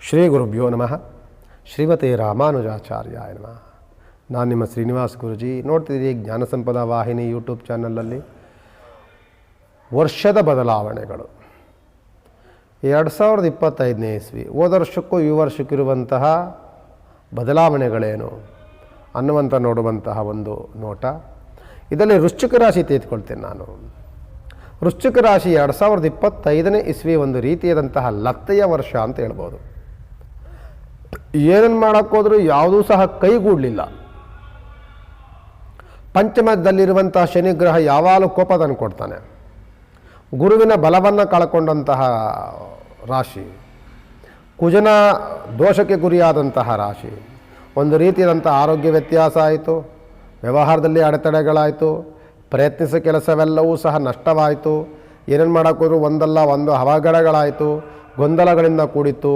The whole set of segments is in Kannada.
ಶ್ರೀ ಗುರುಭ್ಯೋ ನಮಃ. ಶ್ರೀಮತೆ ರಾಮಾನುಜಾಚಾರ್ಯಾಯ ನಮಃ. ನಾನು ನಿಮ್ಮ ಶ್ರೀನಿವಾಸ್ ಗುರುಜಿ. ನೋಡ್ತಿದ್ದೀರಿ ಜ್ಞಾನ ಸಂಪದ ವಾಹಿನಿ ಯೂಟ್ಯೂಬ್ ಚಾನಲಲ್ಲಿ ವರ್ಷದ ಬದಲಾವಣೆಗಳು 2025ನೇ ಇಸ್ವಿ ಹೋದ ವರ್ಷಕ್ಕೂ ಈ ವರ್ಷಕ್ಕಿರುವಂತಹ ಬದಲಾವಣೆಗಳೇನು ಅನ್ನುವಂಥ ನೋಡುವಂತಹ ಒಂದು ನೋಟ. ಇದರಲ್ಲಿ ವೃಶ್ಚಿಕ ರಾಶಿ ತೆಗೆದುಕೊಳ್ತೇನೆ ನಾನು. ವೃಶ್ಚಿಕ ರಾಶಿ 2025ನೇ ಇಸ್ವಿ ಒಂದು ರೀತಿಯಾದಂತಹ ಲತ್ತೆಯ ವರ್ಷ ಅಂತ ಹೇಳ್ಬೋದು. ಏನನ್ನು ಮಾಡೋಕ್ಕೋದ್ರೂ ಯಾವುದೂ ಸಹ ಕೈಗೂಡಲಿಲ್ಲ. ಪಂಚಮದಲ್ಲಿರುವಂತಹ ಶನಿಗ್ರಹ ಯಾವಾಗಲೂ ಕೋಪ ತಂದು ಕೊಡ್ತಾನೆ. ಗುರುವಿನ ಬಲವನ್ನು ಕಳ್ಕೊಂಡಂತಹ ರಾಶಿ, ಕುಜನ ದೋಷಕ್ಕೆ ಗುರಿಯಾದಂತಹ ರಾಶಿ. ಒಂದು ರೀತಿಯಾದಂಥ ಆರೋಗ್ಯ ವ್ಯತ್ಯಾಸ ಆಯಿತು, ವ್ಯವಹಾರದಲ್ಲಿ ಅಡೆತಡೆಗಳಾಯಿತು, ಪ್ರಯತ್ನಿಸೋ ಕೆಲಸವೆಲ್ಲವೂ ಸಹ ನಷ್ಟವಾಯಿತು. ಏನೇನು ಮಾಡೋಕ್ಕೋದ್ರೂ ಒಂದಲ್ಲ ಒಂದು ಅವಘಡಗಳಾಯಿತು, ಗೊಂದಲಗಳಿಂದ ಕೂಡಿತ್ತು,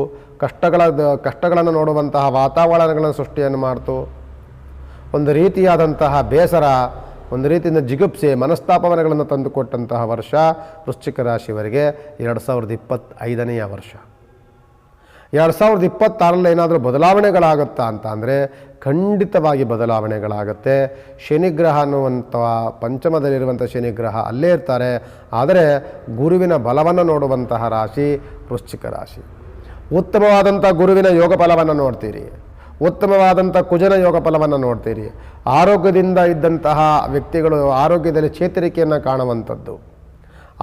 ಕಷ್ಟಗಳನ್ನು ನೋಡುವಂತಹ ವಾತಾವರಣಗಳನ್ನು ಸೃಷ್ಟಿಯನ್ನು ಮಾಡ್ತು. ಒಂದು ರೀತಿಯಾದಂತಹ ಬೇಸರ, ಒಂದು ರೀತಿಯಿಂದ ಜಿಗುಪ್ಸೆ, ಮನಸ್ತಾಪಗಳನ್ನು ತಂದುಕೊಟ್ಟಂತಹ ವರ್ಷ ವೃಶ್ಚಿಕ ರಾಶಿಯವರಿಗೆ 2025ನೇ ವರ್ಷ. 2026ರಲ್ಲಿ ಏನಾದರೂ ಬದಲಾವಣೆಗಳಾಗುತ್ತಾ ಅಂತ ಅಂದರೆ ಖಂಡಿತವಾಗಿ ಬದಲಾವಣೆಗಳಾಗುತ್ತೆ. ಶನಿಗ್ರಹ ಅನ್ನುವಂಥ ಪಂಚಮದಲ್ಲಿರುವಂಥ ಶನಿಗ್ರಹ ಅಲ್ಲೇ ಇರ್ತಾರೆ. ಆದರೆ ಗುರುವಿನ ಬಲವನ್ನು ನೋಡುವಂತಹ ರಾಶಿ ವೃಶ್ಚಿಕ ರಾಶಿ. ಉತ್ತಮವಾದಂಥ ಗುರುವಿನ ಯೋಗ ಫಲವನ್ನು ನೋಡ್ತೀರಿ, ಉತ್ತಮವಾದಂಥ ಕುಜನ ಯೋಗ ಫಲವನ್ನು ನೋಡ್ತೀರಿ. ಆರೋಗ್ಯದಿಂದ ಇದ್ದಂತಹ ವ್ಯಕ್ತಿಗಳು ಆರೋಗ್ಯದಲ್ಲಿ ಚೇತರಿಕೆಯನ್ನು ಕಾಣುವಂಥದ್ದು,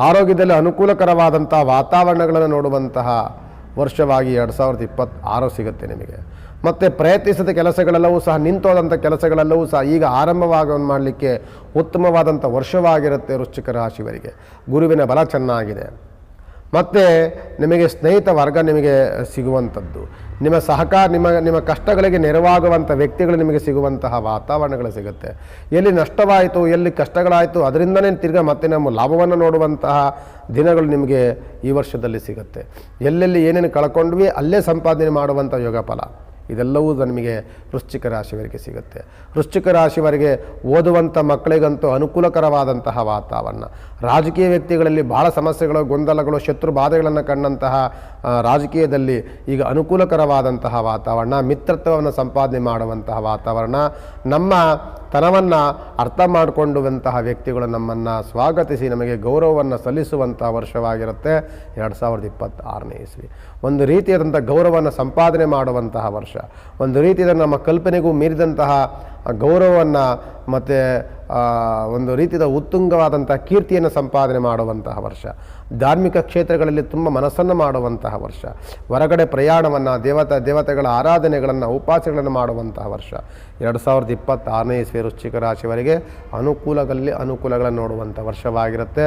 ಆರೋಗ್ಯದಲ್ಲಿ ಅನುಕೂಲಕರವಾದಂಥ ವಾತಾವರಣಗಳನ್ನು ನೋಡುವಂತಹ ವರ್ಷವಾಗಿ 2026 ಸಿಗುತ್ತೆ ನಿಮಗೆ. ಮತ್ತು ಪ್ರಯತ್ನಿಸಿದ ಕೆಲಸಗಳೆಲ್ಲವೂ ಸಹ ನಿಂತೋದಂಥ ಕೆಲಸಗಳೆಲ್ಲವೂ ಸಹ ಈಗ ಮಾಡಲಿಕ್ಕೆ ಉತ್ತಮವಾದಂಥ ವರ್ಷವಾಗಿರುತ್ತೆ ವೃಶ್ಚಿಕ ರಾಶಿಯವರಿಗೆ. ಗುರುವಿನ ಬಲ ಚೆನ್ನಾಗಿದೆ. ಮತ್ತು ನಿಮಗೆ ಸ್ನೇಹಿತ ವರ್ಗ ನಿಮಗೆ ಸಿಗುವಂಥದ್ದು, ನಿಮ್ಮ ಸಹಕಾರ, ನಿಮ್ಮ ಕಷ್ಟಗಳಿಗೆ ನೆರವಾಗುವಂಥ ವ್ಯಕ್ತಿಗಳು ನಿಮಗೆ ಸಿಗುವಂತಹ ವಾತಾವರಣಗಳು ಸಿಗುತ್ತೆ. ಎಲ್ಲಿ ನಷ್ಟವಾಯಿತು, ಎಲ್ಲಿ ಕಷ್ಟಗಳಾಯಿತು, ಅದರಿಂದನೇ ತಿರ್ಗಾ ಮತ್ತೆ ನಮ್ಮ ಲಾಭವನ್ನು ನೋಡುವಂತಹ ದಿನಗಳು ನಿಮಗೆ ಈ ವರ್ಷದಲ್ಲಿ ಸಿಗುತ್ತೆ. ಎಲ್ಲೆಲ್ಲಿ ಏನೇನು ಕಳ್ಕೊಂಡ್ವಿ ಅಲ್ಲೇ ಸಂಪಾದನೆ ಮಾಡುವಂಥ ಯೋಗ ಫಲ ಇದೆಲ್ಲವೂ ನಿಮಗೆ ವೃಶ್ಚಿಕ ರಾಶಿಯವರಿಗೆ ಸಿಗುತ್ತೆ. ವೃಶ್ಚಿಕ ರಾಶಿಯವರಿಗೆ ಓದುವಂಥ ಮಕ್ಕಳಿಗಂತೂ ಅನುಕೂಲಕರವಾದಂತಹ ವಾತಾವರಣ. ರಾಜಕೀಯ ವ್ಯಕ್ತಿಗಳಲ್ಲಿ ಭಾಳ ಸಮಸ್ಯೆಗಳು, ಗೊಂದಲಗಳು, ಶತ್ರು ಬಾಧೆಗಳನ್ನು ಕಂಡಂತಹ ರಾಜಕೀಯದಲ್ಲಿ ಈಗ ಅನುಕೂಲಕರವಾದಂತಹ ವಾತಾವರಣ, ಮಿತ್ರತ್ವವನ್ನು ಸಂಪಾದನೆ ಮಾಡುವಂತಹ ವಾತಾವರಣ, ನಮ್ಮ ತನವನ್ನು ಅರ್ಥ ಮಾಡಿಕೊಂಡುವಂತಹ ವ್ಯಕ್ತಿಗಳು ನಮ್ಮನ್ನು ಸ್ವಾಗತಿಸಿ ನಮಗೆ ಗೌರವವನ್ನು ಸಲ್ಲಿಸುವಂತಹ ವರ್ಷವಾಗಿರುತ್ತೆ 2026ನೇ ಇಸ್ವಿ. ಒಂದು ರೀತಿಯಾದಂಥ ಗೌರವವನ್ನು ಸಂಪಾದನೆ ಮಾಡುವಂತಹ ವರ್ಷ, ಒಂದು ರೀತಿಯ ನಮ್ಮ ಕಲ್ಪನೆಗೂ ಮೀರಿದಂತಹ ಗೌರವವನ್ನು ಮತ್ತು ಒಂದು ರೀತಿಯ ಉತ್ತುಂಗವಾದಂಥ ಕೀರ್ತಿಯನ್ನು ಸಂಪಾದನೆ ಮಾಡುವಂತಹ ವರ್ಷ. ಧಾರ್ಮಿಕ ಕ್ಷೇತ್ರಗಳಲ್ಲಿ ತುಂಬ ಮನಸ್ಸನ್ನು ಮಾಡುವಂತಹ ವರ್ಷ. ಹೊರಗಡೆ ಪ್ರಯಾಣವನ್ನು, ದೇವತೆಗಳ ಆರಾಧನೆಗಳನ್ನು, ಉಪಾಸನೆಗಳನ್ನು ಮಾಡುವಂತಹ ವರ್ಷ 2026ನೇ ಇಸ್ವಿ ವೃಶ್ಚಿಕ ರಾಶಿಯವರಿಗೆ ಅನುಕೂಲಗಳನ್ನು ನೋಡುವಂಥ ವರ್ಷವಾಗಿರುತ್ತೆ.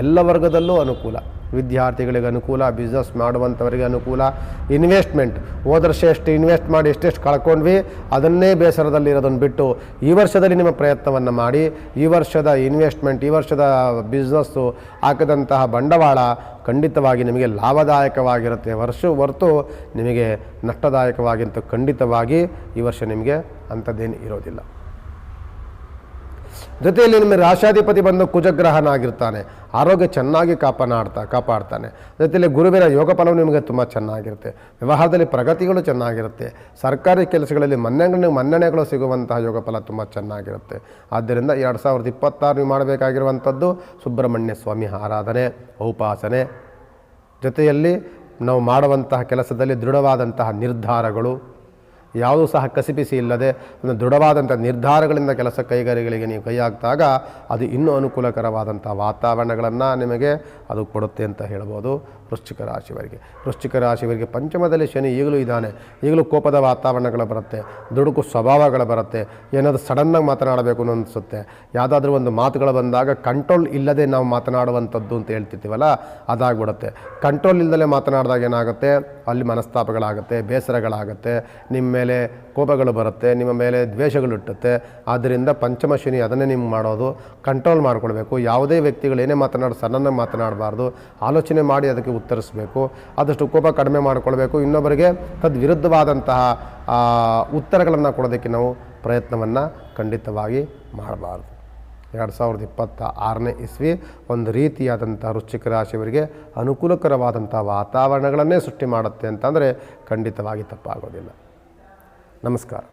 ಎಲ್ಲ ವರ್ಗದಲ್ಲೂ ಅನುಕೂಲ. ವಿದ್ಯಾರ್ಥಿಗಳಿಗೆ ಅನುಕೂಲ, ಬಿಸ್ನೆಸ್ ಮಾಡುವಂಥವರಿಗೆ ಅನುಕೂಲ, ಇನ್ವೆಸ್ಟ್ಮೆಂಟ್ ಹೋದ ವರ್ಷ ಎಷ್ಟು ಇನ್ವೆಸ್ಟ್ ಮಾಡಿ ಎಷ್ಟೆಷ್ಟು ಕಳ್ಕೊಂಡ್ವಿ ಅದನ್ನೇ ಬೇಸರದಲ್ಲಿ ಇರೋದನ್ನು ಬಿಟ್ಟು ಈ ವರ್ಷದಲ್ಲಿ ನಿಮ್ಮ ಪ್ರಯತ್ನವನ್ನು ಮಾಡಿ ಈ ವರ್ಷದ ಇನ್ವೆಸ್ಟ್ಮೆಂಟ್, ಈ ವರ್ಷದ ಬಿಸ್ನೆಸ್ಸು ಹಾಕಿದಂತಹ ಬಂಡವಾಳ ಖಂಡಿತವಾಗಿ ನಿಮಗೆ ಲಾಭದಾಯಕವಾಗಿರುತ್ತೆ ಹೊರತು ನಿಮಗೆ ನಷ್ಟದಾಯಕವಾಗಿಂತ ಖಂಡಿತವಾಗಿ ಈ ವರ್ಷ ನಿಮಗೆ ಅಂಥದ್ದೇನು ಇರೋದಿಲ್ಲ. ಜೊತೆಯಲ್ಲಿ ನಿಮ್ಮ ರಾಶಾಧಿಪತಿ ಬಂದು ಕುಜಗ್ರಹನಾಗಿರ್ತಾನೆ, ಆರೋಗ್ಯ ಚೆನ್ನಾಗಿ ಕಾಪಾಡ್ತಾನೆ. ಜೊತೆಯಲ್ಲಿ ಗುರುವಿನ ಯೋಗ ಫಲವು ನಿಮಗೆ ತುಂಬ ಚೆನ್ನಾಗಿರುತ್ತೆ. ವ್ಯವಹಾರದಲ್ಲಿ ಪ್ರಗತಿಗಳು ಚೆನ್ನಾಗಿರುತ್ತೆ. ಸರ್ಕಾರಿ ಕೆಲಸಗಳಲ್ಲಿ ಮನ್ನಣೆಗಳು ಸಿಗುವಂತಹ ಯೋಗ ಫಲ ತುಂಬ ಚೆನ್ನಾಗಿರುತ್ತೆ. ಆದ್ದರಿಂದ 2026 ನೀವು ಮಾಡಬೇಕಾಗಿರುವಂಥದ್ದು ಸುಬ್ರಹ್ಮಣ್ಯ ಸ್ವಾಮಿ ಆರಾಧನೆ, ಉಪಾಸನೆ. ಜೊತೆಯಲ್ಲಿ ನಾವು ಮಾಡುವಂತಹ ಕೆಲಸದಲ್ಲಿ ದೃಢವಾದಂತಹ ನಿರ್ಧಾರಗಳು, ಯಾವುದೂ ಸಹ ಕಸಿಪಿಸಿ ಇಲ್ಲದೆ ಒಂದು ದೃಢವಾದಂಥ ನಿರ್ಧಾರಗಳಿಂದ ಕೆಲಸ ಕೈಗಾರಿಕೆಗಳಿಗೆ ನೀವು ಕೈ ಹಾಕಿದಾಗ ಅದು ಇನ್ನೂ ಅನುಕೂಲಕರವಾದಂಥ ವಾತಾವರಣಗಳನ್ನು ನಿಮಗೆ ಅದು ಕೊಡುತ್ತೆ ಅಂತ ಹೇಳ್ಬೋದು ವೃಶ್ಚಿಕ ರಾಶಿಯವರಿಗೆ. ವೃಶ್ಚಿಕ ರಾಶಿಯವರಿಗೆ ಪಂಚಮದಲ್ಲಿ ಶನಿ ಈಗಲೂ ಇದ್ದಾನೆ. ಈಗಲೂ ಕೋಪದ ವಾತಾವರಣಗಳು ಬರುತ್ತೆ, ದುಡುಕು ಸ್ವಭಾವಗಳು ಬರುತ್ತೆ. ಏನಾದರೂ ಸಡನ್ನಾಗಿ ಮಾತನಾಡಬೇಕು ಅಂತ ಅನಿಸುತ್ತೆ. ಯಾವುದಾದ್ರೂ ಒಂದು ಮಾತುಗಳು ಬಂದಾಗ ಕಂಟ್ರೋಲ್ ಇಲ್ಲದೆ ನಾವು ಮಾತನಾಡುವಂಥದ್ದು ಅಂತ ಹೇಳ್ತಿರ್ತೀವಲ್ಲ, ಅದಾಗ್ಬಿಡುತ್ತೆ. ಕಂಟ್ರೋಲ್ ಇಲ್ಲದೆ ಮಾತನಾಡಿದಾಗ ಏನಾಗುತ್ತೆ, ಅಲ್ಲಿ ಮನಸ್ತಾಪಗಳಾಗುತ್ತೆ, ಬೇಸರಗಳಾಗುತ್ತೆ, ನಿಮ್ಮ ಮೇಲೆ ಕೋಪಗಳು ಬರುತ್ತೆ, ನಿಮ್ಮ ಮೇಲೆ ದ್ವೇಷಗಳು ಹುಟ್ಟುತ್ತೆ. ಆದ್ದರಿಂದ ಪಂಚಮ ಶನಿ ಅದನ್ನೇ ನಿಮ್ಗೆ ಮಾಡೋದು. ಕಂಟ್ರೋಲ್ ಮಾಡ್ಕೊಳ್ಬೇಕು. ಯಾವುದೇ ವ್ಯಕ್ತಿಗಳು ಏನೇ ಸಡನ್ನಾಗಿ ಮಾತನಾಡಬಾರ್ದು, ಆಲೋಚನೆ ಮಾಡಿ ಅದಕ್ಕೆ ಉತ್ತರಿಸಬೇಕು. ಆದಷ್ಟು ಕೋಪ ಕಡಿಮೆ ಮಾಡಿಕೊಳ್ಬೇಕು. ಇನ್ನೊಬ್ಬರಿಗೆ ತದ್ವಿರುದ್ಧವಾದಂತಹ ಉತ್ತರಗಳನ್ನು ಕೊಡೋದಕ್ಕೆ ನಾವು ಪ್ರಯತ್ನವನ್ನು ಖಂಡಿತವಾಗಿ ಮಾಡಬಾರ್ದು. 2026ನೇ ಇಸ್ವಿ ಒಂದು ರೀತಿಯಾದಂಥ ವೃಶ್ಚಿಕ ರಾಶಿಯವರಿಗೆ ಅನುಕೂಲಕರವಾದಂಥ ವಾತಾವರಣಗಳನ್ನೇ ಸೃಷ್ಟಿ ಮಾಡುತ್ತೆ ಅಂತಂದರೆ ಖಂಡಿತವಾಗಿ ತಪ್ಪಾಗೋದಿಲ್ಲ. ನಮಸ್ಕಾರ.